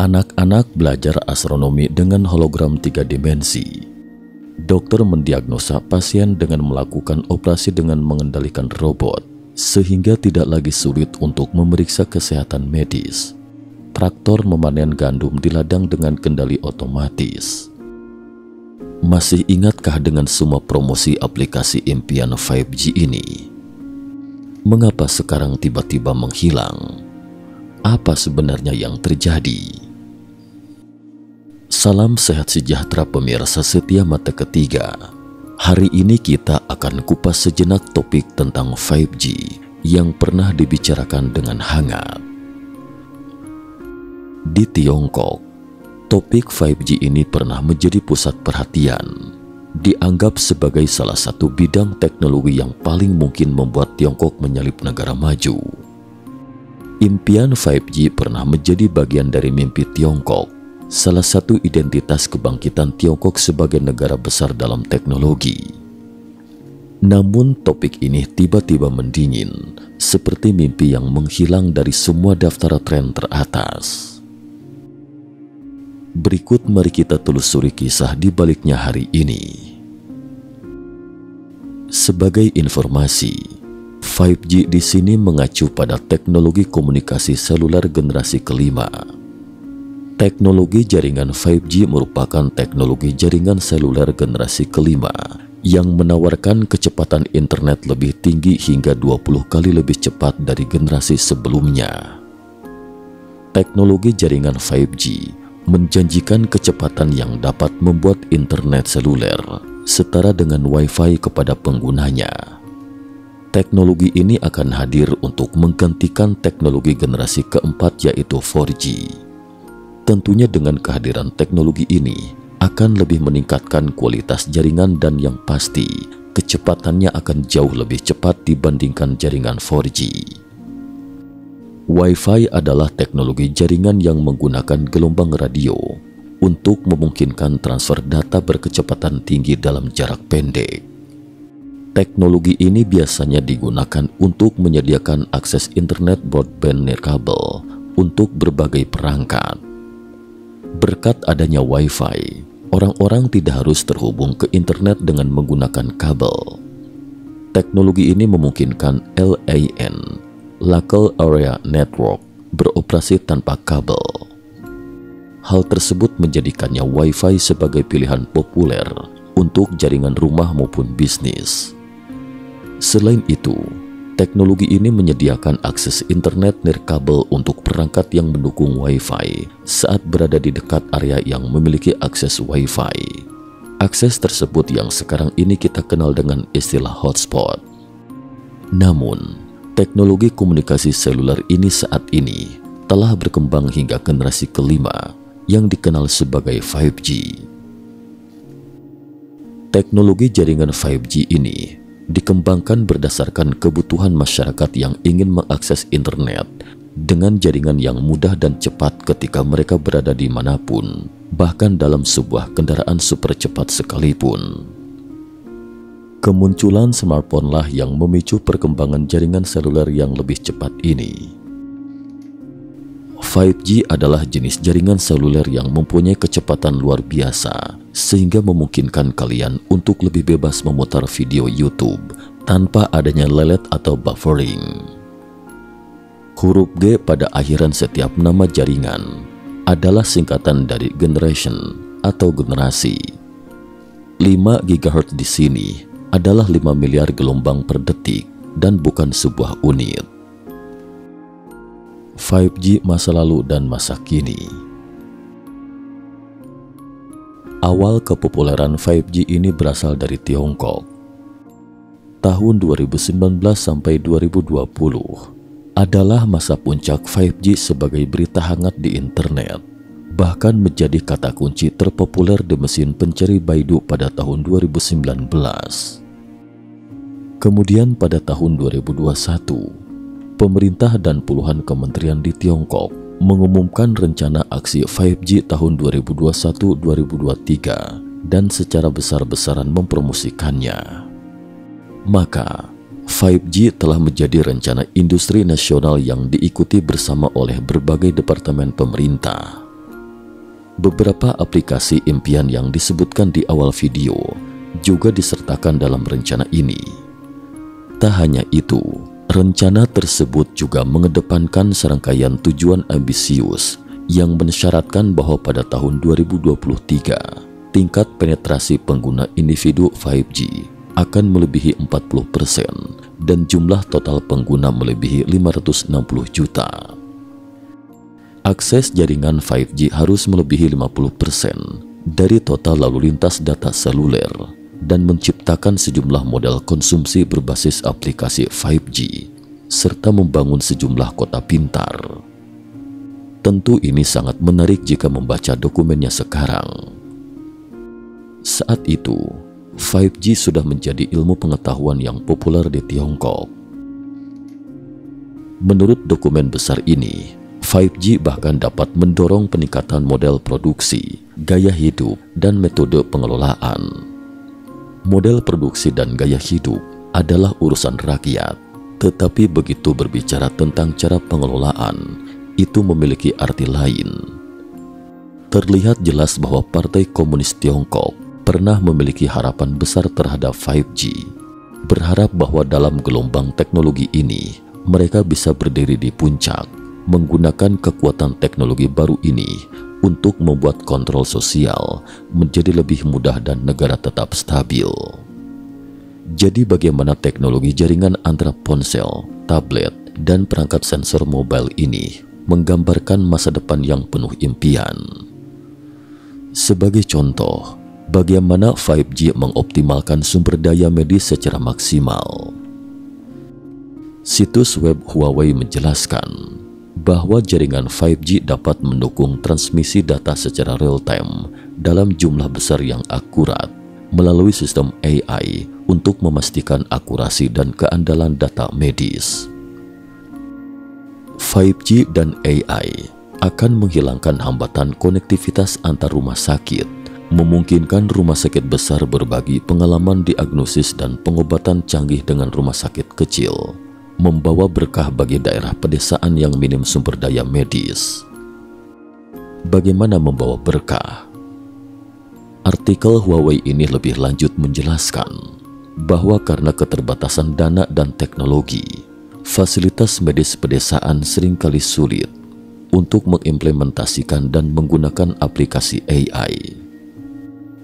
Anak-anak belajar astronomi dengan hologram 3 dimensi. Dokter mendiagnosa pasien dengan melakukan operasi dengan mengendalikan robot, sehingga tidak lagi sulit untuk memeriksa kesehatan medis. Traktor memanen gandum di ladang dengan kendali otomatis. Masih ingatkah dengan semua promosi aplikasi impian 5G ini? Mengapa sekarang tiba-tiba menghilang? Apa sebenarnya yang terjadi? Salam sehat sejahtera pemirsa setia Mata Ketiga. Hari ini kita akan kupas sejenak topik tentang 5G yang pernah dibicarakan dengan hangat. Di Tiongkok, topik 5G ini pernah menjadi pusat perhatian. Dianggap sebagai salah satu bidang teknologi yang paling mungkin membuat Tiongkok menyalip negara maju. Impian 5G pernah menjadi bagian dari mimpi Tiongkok, salah satu identitas kebangkitan Tiongkok sebagai negara besar dalam teknologi. Namun topik ini tiba-tiba mendingin, seperti mimpi yang menghilang dari semua daftar tren teratas. Berikut mari kita telusuri kisah di baliknya hari ini. Sebagai informasi, 5G di sini mengacu pada teknologi komunikasi seluler generasi kelima. Teknologi jaringan 5G merupakan teknologi jaringan seluler generasi kelima yang menawarkan kecepatan internet lebih tinggi hingga 20 kali lebih cepat dari generasi sebelumnya. Teknologi jaringan 5G menjanjikan kecepatan yang dapat membuat internet seluler setara dengan Wi-Fi kepada penggunanya. Teknologi ini akan hadir untuk menggantikan teknologi generasi keempat yaitu 4G. Tentunya dengan kehadiran teknologi ini akan lebih meningkatkan kualitas jaringan dan yang pasti kecepatannya akan jauh lebih cepat dibandingkan jaringan 4G. Wi-Fi adalah teknologi jaringan yang menggunakan gelombang radio untuk memungkinkan transfer data berkecepatan tinggi dalam jarak pendek. Teknologi ini biasanya digunakan untuk menyediakan akses internet broadband nirkabel untuk berbagai perangkat. Berkat adanya Wi-Fi, orang-orang tidak harus terhubung ke internet dengan menggunakan kabel. Teknologi ini memungkinkan LAN, Local Area Network, beroperasi tanpa kabel. Hal tersebut menjadikannya Wi-Fi sebagai pilihan populer untuk jaringan rumah maupun bisnis. Selain itu, teknologi ini menyediakan akses internet nirkabel untuk perangkat yang mendukung Wi-Fi saat berada di dekat area yang memiliki akses Wi-Fi. Akses tersebut yang sekarang ini kita kenal dengan istilah hotspot. Namun, teknologi komunikasi seluler ini saat ini telah berkembang hingga generasi kelima yang dikenal sebagai 5G. Teknologi jaringan 5G ini dikembangkan berdasarkan kebutuhan masyarakat yang ingin mengakses internet dengan jaringan yang mudah dan cepat ketika mereka berada di manapun, bahkan dalam sebuah kendaraan super cepat sekalipun. Kemunculan smartphone lah yang memicu perkembangan jaringan seluler yang lebih cepat ini. 5G adalah jenis jaringan seluler yang mempunyai kecepatan luar biasa, sehingga memungkinkan kalian untuk lebih bebas memutar video YouTube tanpa adanya lelet atau buffering. Huruf G pada akhiran setiap nama jaringan adalah singkatan dari generation atau generasi. 5 GHz di sini adalah 5 miliar gelombang per detik dan bukan sebuah unit. 5G masa lalu dan masa kini. Awal kepopuleran 5G ini berasal dari Tiongkok. Tahun 2019 sampai 2020 adalah masa puncak 5G sebagai berita hangat di internet, bahkan menjadi kata kunci terpopuler di mesin pencari Baidu pada tahun 2019. Kemudian pada tahun 2021, pemerintah dan puluhan kementerian di Tiongkok mengumumkan rencana aksi 5G tahun 2021-2023 dan secara besar-besaran mempromosikannya. Maka, 5G telah menjadi rencana industri nasional yang diikuti bersama oleh berbagai departemen pemerintah. Beberapa aplikasi impian yang disebutkan di awal video juga disertakan dalam rencana ini. Tak hanya itu, rencana tersebut juga mengedepankan serangkaian tujuan ambisius yang mensyaratkan bahwa pada tahun 2023, tingkat penetrasi pengguna individu 5G akan melebihi 40% dan jumlah total pengguna melebihi 560 juta. Akses jaringan 5G harus melebihi 50% dari total lalu lintas data seluler dan menciptakan sejumlah model konsumsi berbasis aplikasi 5G serta membangun sejumlah kota pintar. Tentu ini sangat menarik jika membaca dokumennya sekarang. Saat itu, 5G sudah menjadi ilmu pengetahuan yang populer di Tiongkok. Menurut dokumen besar ini, 5G bahkan dapat mendorong peningkatan model produksi, gaya hidup, dan metode pengelolaan. Model produksi dan gaya hidup adalah urusan rakyat, tetapi begitu berbicara tentang cara pengelolaan, itu memiliki arti lain. Terlihat jelas bahwa Partai Komunis Tiongkok pernah memiliki harapan besar terhadap 5G, berharap bahwa dalam gelombang teknologi ini, mereka bisa berdiri di puncak, menggunakan kekuatan teknologi baru ini untuk membuat kontrol sosial menjadi lebih mudah dan negara tetap stabil. Jadi bagaimana teknologi jaringan antara ponsel, tablet, dan perangkat sensor mobile ini menggambarkan masa depan yang penuh impian. Sebagai contoh, bagaimana 5G mengoptimalkan sumber daya medis secara maksimal. Situs web Huawei menjelaskan bahwa jaringan 5G dapat mendukung transmisi data secara real-time dalam jumlah besar yang akurat melalui sistem AI untuk memastikan akurasi dan keandalan data medis. 5G dan AI akan menghilangkan hambatan konektivitas antar rumah sakit, memungkinkan rumah sakit besar berbagi pengalaman diagnosis dan pengobatan canggih dengan rumah sakit kecil, membawa berkah bagi daerah pedesaan yang minim sumber daya medis. Bagaimana membawa berkah? Artikel Huawei ini lebih lanjut menjelaskan bahwa karena keterbatasan dana dan teknologi, fasilitas medis pedesaan seringkali sulit untuk mengimplementasikan dan menggunakan aplikasi AI.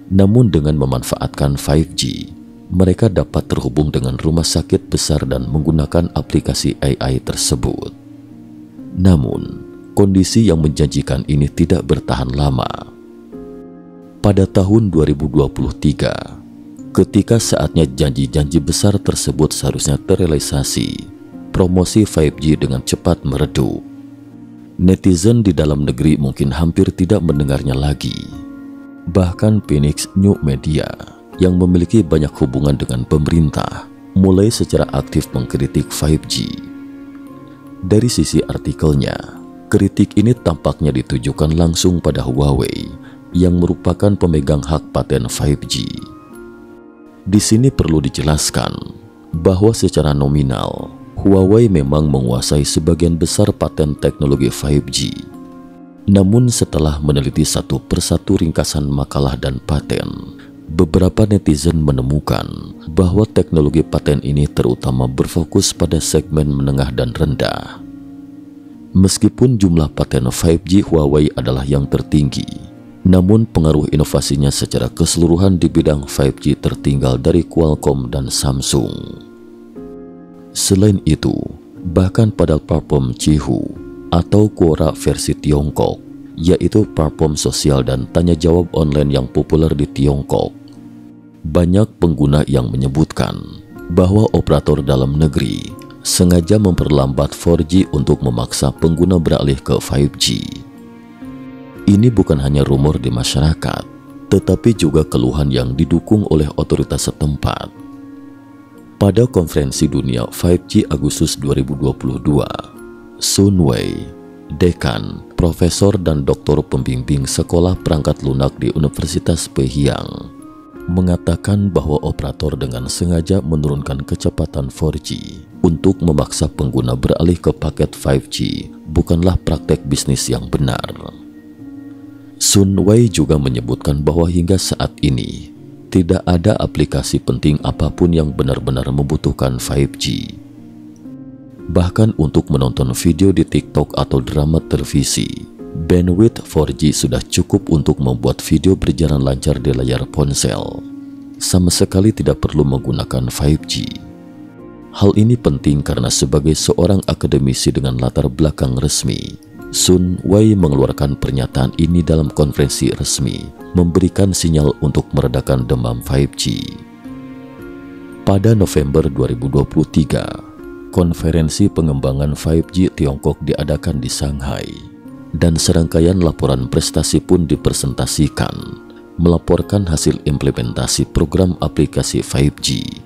Namun dengan memanfaatkan 5G, mereka dapat terhubung dengan rumah sakit besar dan menggunakan aplikasi AI tersebut. Namun, kondisi yang menjanjikan ini tidak bertahan lama. Pada tahun 2023, ketika saatnya janji-janji besar tersebut seharusnya terrealisasi, promosi 5G dengan cepat meredup. Netizen di dalam negeri mungkin hampir tidak mendengarnya lagi. Bahkan Phoenix New Media yang memiliki banyak hubungan dengan pemerintah mulai secara aktif mengkritik 5G. Dari sisi artikelnya, kritik ini tampaknya ditujukan langsung pada Huawei yang merupakan pemegang hak paten 5G. Di sini perlu dijelaskan bahwa secara nominal, Huawei memang menguasai sebagian besar paten teknologi 5G. Namun setelah meneliti satu persatu ringkasan makalah dan paten, beberapa netizen menemukan bahwa teknologi paten ini terutama berfokus pada segmen menengah dan rendah. Meskipun jumlah paten 5G Huawei adalah yang tertinggi, namun pengaruh inovasinya secara keseluruhan di bidang 5G tertinggal dari Qualcomm dan Samsung. Selain itu, bahkan pada platform Qihoo atau Quora versi Tiongkok, yaitu platform sosial dan tanya jawab online yang populer di Tiongkok, banyak pengguna yang menyebutkan bahwa operator dalam negeri sengaja memperlambat 4G untuk memaksa pengguna beralih ke 5G. Ini bukan hanya rumor di masyarakat, tetapi juga keluhan yang didukung oleh otoritas setempat. Pada konferensi dunia 5G Agustus 2022, Sun Wei, dekan, profesor dan doktor pembimbing sekolah perangkat lunak di Universitas Peiyang, mengatakan bahwa operator dengan sengaja menurunkan kecepatan 4G untuk memaksa pengguna beralih ke paket 5G bukanlah praktek bisnis yang benar. Sun Wei juga menyebutkan bahwa hingga saat ini tidak ada aplikasi penting apapun yang benar-benar membutuhkan 5G. Bahkan untuk menonton video di TikTok atau drama televisi, bandwidth 4G sudah cukup untuk membuat video berjalan lancar di layar ponsel. Sama sekali tidak perlu menggunakan 5G. Hal ini penting karena sebagai seorang akademisi dengan latar belakang resmi, Sun Wei mengeluarkan pernyataan ini dalam konferensi resmi, memberikan sinyal untuk meredakan demam 5G. Pada November 2023, konferensi pengembangan 5G Tiongkok diadakan di Shanghai, dan serangkaian laporan prestasi pun dipresentasikan, melaporkan hasil implementasi program aplikasi 5G.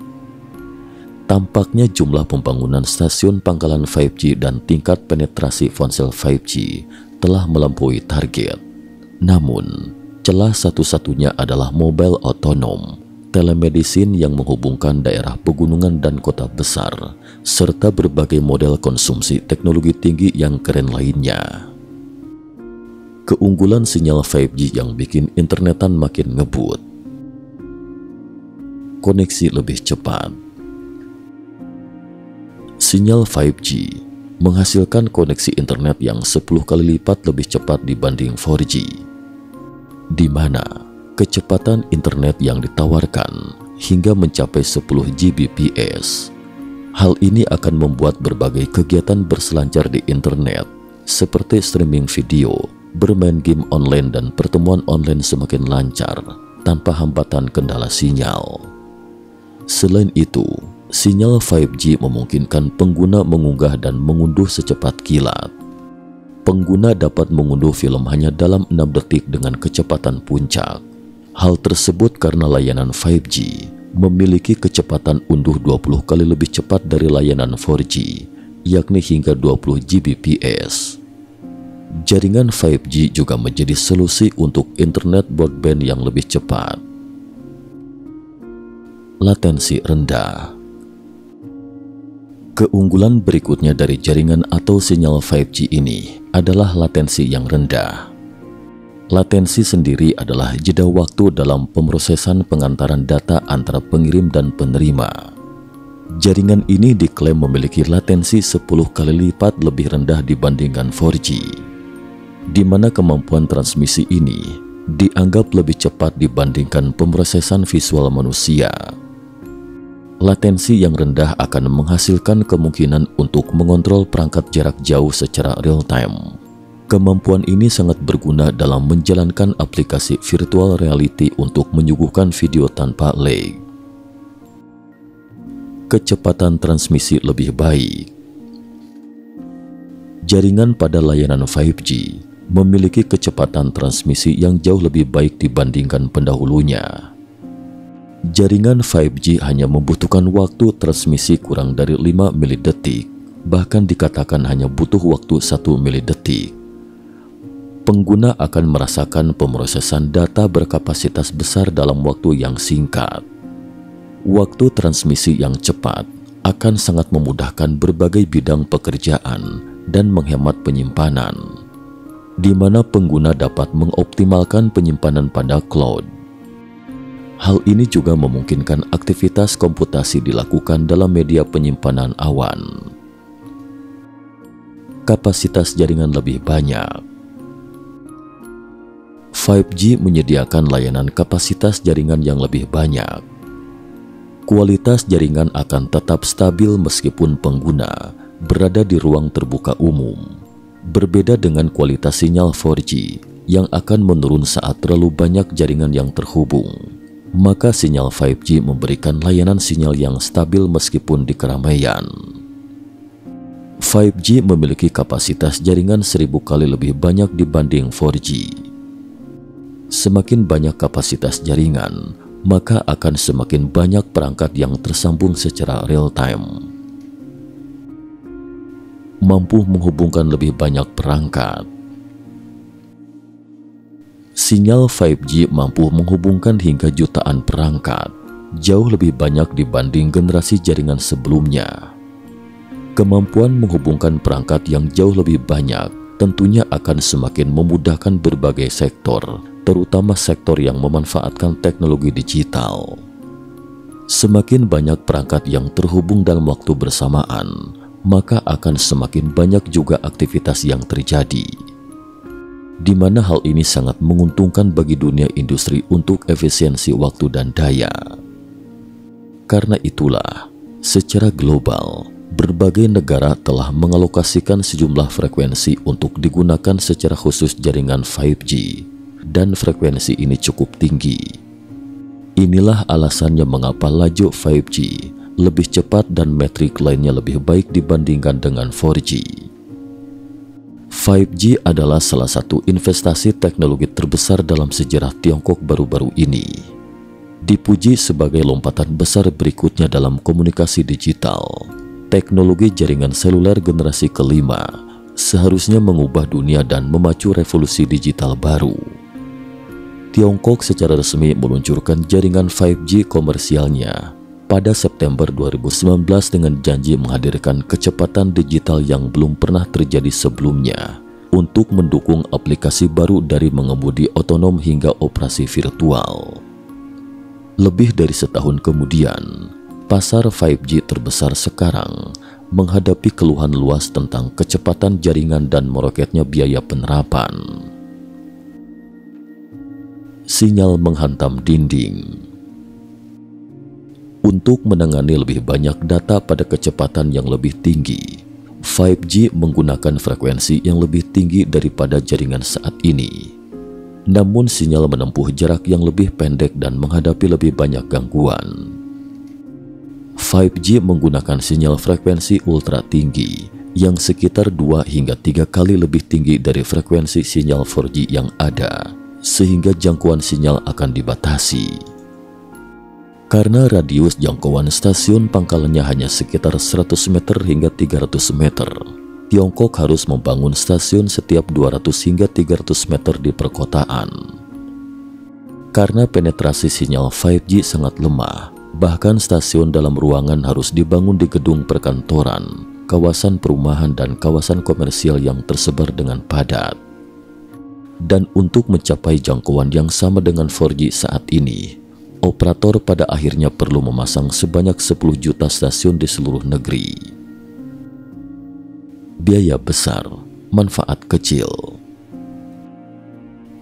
Tampaknya jumlah pembangunan stasiun pangkalan 5G dan tingkat penetrasi ponsel 5G telah melampaui target. Namun, celah satu-satunya adalah mobil otonom, telemedicine yang menghubungkan daerah pegunungan dan kota besar, serta berbagai model konsumsi teknologi tinggi yang keren lainnya. Keunggulan sinyal 5G yang bikin internetan makin ngebut. Koneksi lebih cepat. Sinyal 5G menghasilkan koneksi internet yang 10 kali lipat lebih cepat dibanding 4G, di mana kecepatan internet yang ditawarkan hingga mencapai 10 Gbps. Hal ini akan membuat berbagai kegiatan berselancar di internet, seperti streaming video, bermain game online, dan pertemuan online semakin lancar tanpa hambatan kendala sinyal. Selain itu, sinyal 5G memungkinkan pengguna mengunggah dan mengunduh secepat kilat. Pengguna dapat mengunduh film hanya dalam 6 detik dengan kecepatan puncak. Hal tersebut karena layanan 5G memiliki kecepatan unduh 20 kali lebih cepat dari layanan 4G, yakni hingga 20 Gbps. Jaringan 5G juga menjadi solusi untuk internet broadband yang lebih cepat. Latensi rendah. Keunggulan berikutnya dari jaringan atau sinyal 5G ini adalah latensi yang rendah. Latensi sendiri adalah jeda waktu dalam pemrosesan pengantaran data antara pengirim dan penerima. Jaringan ini diklaim memiliki latensi 10 kali lipat lebih rendah dibandingkan 4G, di mana kemampuan transmisi ini dianggap lebih cepat dibandingkan pemrosesan visual manusia. Latensi yang rendah akan menghasilkan kemungkinan untuk mengontrol perangkat jarak jauh secara real-time. Kemampuan ini sangat berguna dalam menjalankan aplikasi virtual reality untuk menyuguhkan video tanpa lag. Kecepatan transmisi lebih baik. Jaringan pada layanan 5G memiliki kecepatan transmisi yang jauh lebih baik dibandingkan pendahulunya. Jaringan 5G hanya membutuhkan waktu transmisi kurang dari 5 milidetik, bahkan dikatakan hanya butuh waktu 1 milidetik. Pengguna akan merasakan pemrosesan data berkapasitas besar dalam waktu yang singkat. Waktu transmisi yang cepat akan sangat memudahkan berbagai bidang pekerjaan dan menghemat penyimpanan, di mana pengguna dapat mengoptimalkan penyimpanan pada cloud. Hal ini juga memungkinkan aktivitas komputasi dilakukan dalam media penyimpanan awan. Kapasitas jaringan lebih banyak. 5G menyediakan layanan kapasitas jaringan yang lebih banyak. Kualitas jaringan akan tetap stabil meskipun pengguna berada di ruang terbuka umum. Berbeda dengan kualitas sinyal 4G yang akan menurun saat terlalu banyak jaringan yang terhubung. Maka sinyal 5G memberikan layanan sinyal yang stabil meskipun di keramaian. 5G memiliki kapasitas jaringan 1000 kali lebih banyak dibanding 4G. Semakin banyak kapasitas jaringan, maka akan semakin banyak perangkat yang tersambung secara real-time. Mampu menghubungkan lebih banyak perangkat. Sinyal 5G mampu menghubungkan hingga jutaan perangkat, jauh lebih banyak dibanding generasi jaringan sebelumnya. Kemampuan menghubungkan perangkat yang jauh lebih banyak tentunya akan semakin memudahkan berbagai sektor, terutama sektor yang memanfaatkan teknologi digital. Semakin banyak perangkat yang terhubung dalam waktu bersamaan, maka akan semakin banyak juga aktivitas yang terjadi, di mana hal ini sangat menguntungkan bagi dunia industri untuk efisiensi waktu dan daya. Karena itulah, secara global, berbagai negara telah mengalokasikan sejumlah frekuensi untuk digunakan secara khusus jaringan 5G, dan frekuensi ini cukup tinggi. Inilah alasannya mengapa laju 5G lebih cepat dan metrik lainnya lebih baik dibandingkan dengan 4G. 5G adalah salah satu investasi teknologi terbesar dalam sejarah Tiongkok baru-baru ini. Dipuji sebagai lompatan besar berikutnya dalam komunikasi digital, teknologi jaringan seluler generasi kelima seharusnya mengubah dunia dan memacu revolusi digital baru. Tiongkok secara resmi meluncurkan jaringan 5G komersialnya pada September 2019 dengan janji menghadirkan kecepatan digital yang belum pernah terjadi sebelumnya untuk mendukung aplikasi baru dari mengemudi otonom hingga operasi virtual. Lebih dari setahun kemudian, pasar 5G terbesar sekarang menghadapi keluhan luas tentang kecepatan jaringan dan meroketnya biaya penerapan. Sinyal menghantam dinding. Untuk menangani lebih banyak data pada kecepatan yang lebih tinggi, 5G menggunakan frekuensi yang lebih tinggi daripada jaringan saat ini. Namun sinyal menempuh jarak yang lebih pendek dan menghadapi lebih banyak gangguan. 5G menggunakan sinyal frekuensi ultra tinggi yang sekitar 2 hingga 3 kali lebih tinggi dari frekuensi sinyal 4G yang ada, sehingga jangkauan sinyal akan dibatasi. Karena radius jangkauan stasiun pangkalannya hanya sekitar 100 meter hingga 300 meter, Tiongkok harus membangun stasiun setiap 200 hingga 300 meter di perkotaan. Karena penetrasi sinyal 5G sangat lemah, bahkan stasiun dalam ruangan harus dibangun di gedung perkantoran, kawasan perumahan dan kawasan komersial yang tersebar dengan padat. Dan untuk mencapai jangkauan yang sama dengan 4G saat ini, operator pada akhirnya perlu memasang sebanyak 10 juta stasiun di seluruh negeri. Biaya besar, manfaat kecil.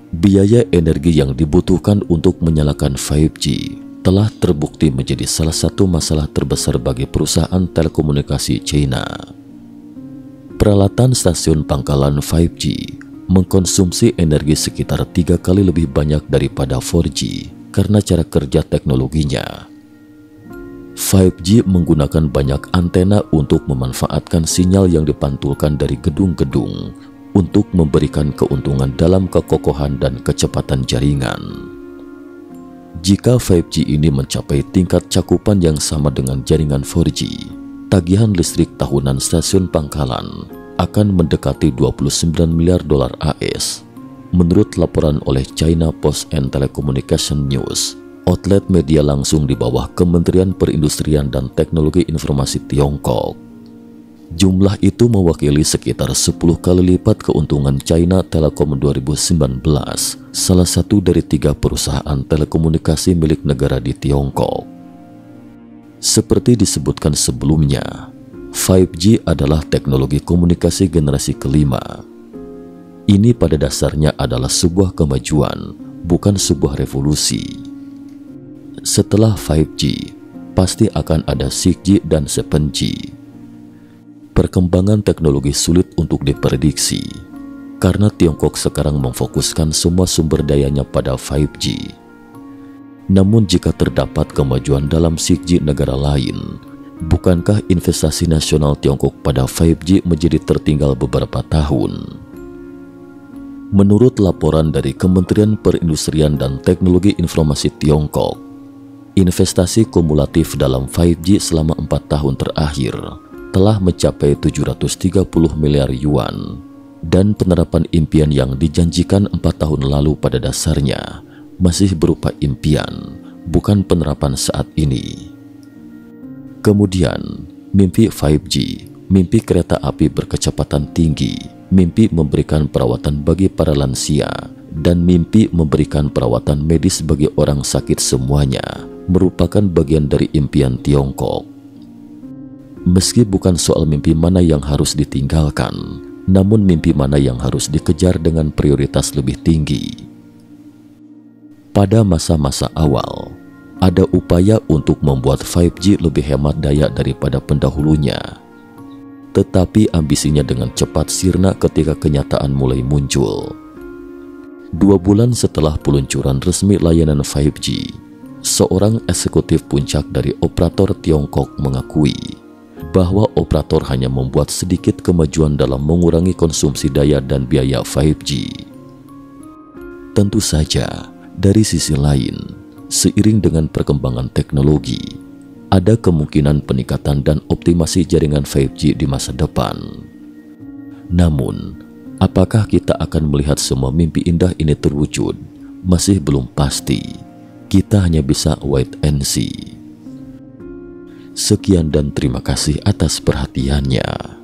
Biaya energi yang dibutuhkan untuk menyalakan 5G telah terbukti menjadi salah satu masalah terbesar bagi perusahaan telekomunikasi China. Peralatan stasiun pangkalan 5G mengkonsumsi energi sekitar 3 kali lebih banyak daripada 4G karena cara kerja teknologinya. 5G menggunakan banyak antena untuk memanfaatkan sinyal yang dipantulkan dari gedung-gedung untuk memberikan keuntungan dalam kekokohan dan kecepatan jaringan. Jika 5G ini mencapai tingkat cakupan yang sama dengan jaringan 4G, tagihan listrik tahunan stasiun pangkalan akan mendekati 29 miliar dolar AS. Menurut laporan oleh China Post and Telecommunication News, outlet media langsung di bawah Kementerian Perindustrian dan Teknologi Informasi Tiongkok. Jumlah itu mewakili sekitar 10 kali lipat keuntungan China Telecom 2019, salah satu dari 3 perusahaan telekomunikasi milik negara di Tiongkok. Seperti disebutkan sebelumnya, 5G adalah teknologi komunikasi generasi kelima. Ini pada dasarnya adalah sebuah kemajuan, bukan sebuah revolusi. Setelah 5G, pasti akan ada 6G dan 7G. Perkembangan teknologi sulit untuk diprediksi, karena Tiongkok sekarang memfokuskan semua sumber dayanya pada 5G. Namun jika terdapat kemajuan dalam 6G negara lain, bukankah investasi nasional Tiongkok pada 5G menjadi tertinggal beberapa tahun? Menurut laporan dari Kementerian Perindustrian dan Teknologi Informasi Tiongkok, investasi kumulatif dalam 5G selama 4 tahun terakhir telah mencapai 730 miliar yuan, dan penerapan impian yang dijanjikan 4 tahun lalu pada dasarnya masih berupa impian, bukan penerapan saat ini. Kemudian, mimpi 5G, mimpi kereta api berkecepatan tinggi, mimpi memberikan perawatan bagi para lansia, dan mimpi memberikan perawatan medis bagi orang sakit semuanya merupakan bagian dari impian Tiongkok. Meski bukan soal mimpi mana yang harus ditinggalkan, namun mimpi mana yang harus dikejar dengan prioritas lebih tinggi. Pada masa-masa awal, ada upaya untuk membuat 5G lebih hemat daya daripada pendahulunya. Tetapi ambisinya dengan cepat sirna ketika kenyataan mulai muncul. 2 bulan setelah peluncuran resmi layanan 5G, seorang eksekutif puncak dari operator Tiongkok mengakui bahwa operator hanya membuat sedikit kemajuan dalam mengurangi konsumsi daya dan biaya 5G. Tentu saja, dari sisi lain, seiring dengan perkembangan teknologi, ada kemungkinan peningkatan dan optimasi jaringan 5G di masa depan. Namun, apakah kita akan melihat semua mimpi indah ini terwujud? Masih belum pasti. Kita hanya bisa wait and see. Sekian dan terima kasih atas perhatiannya.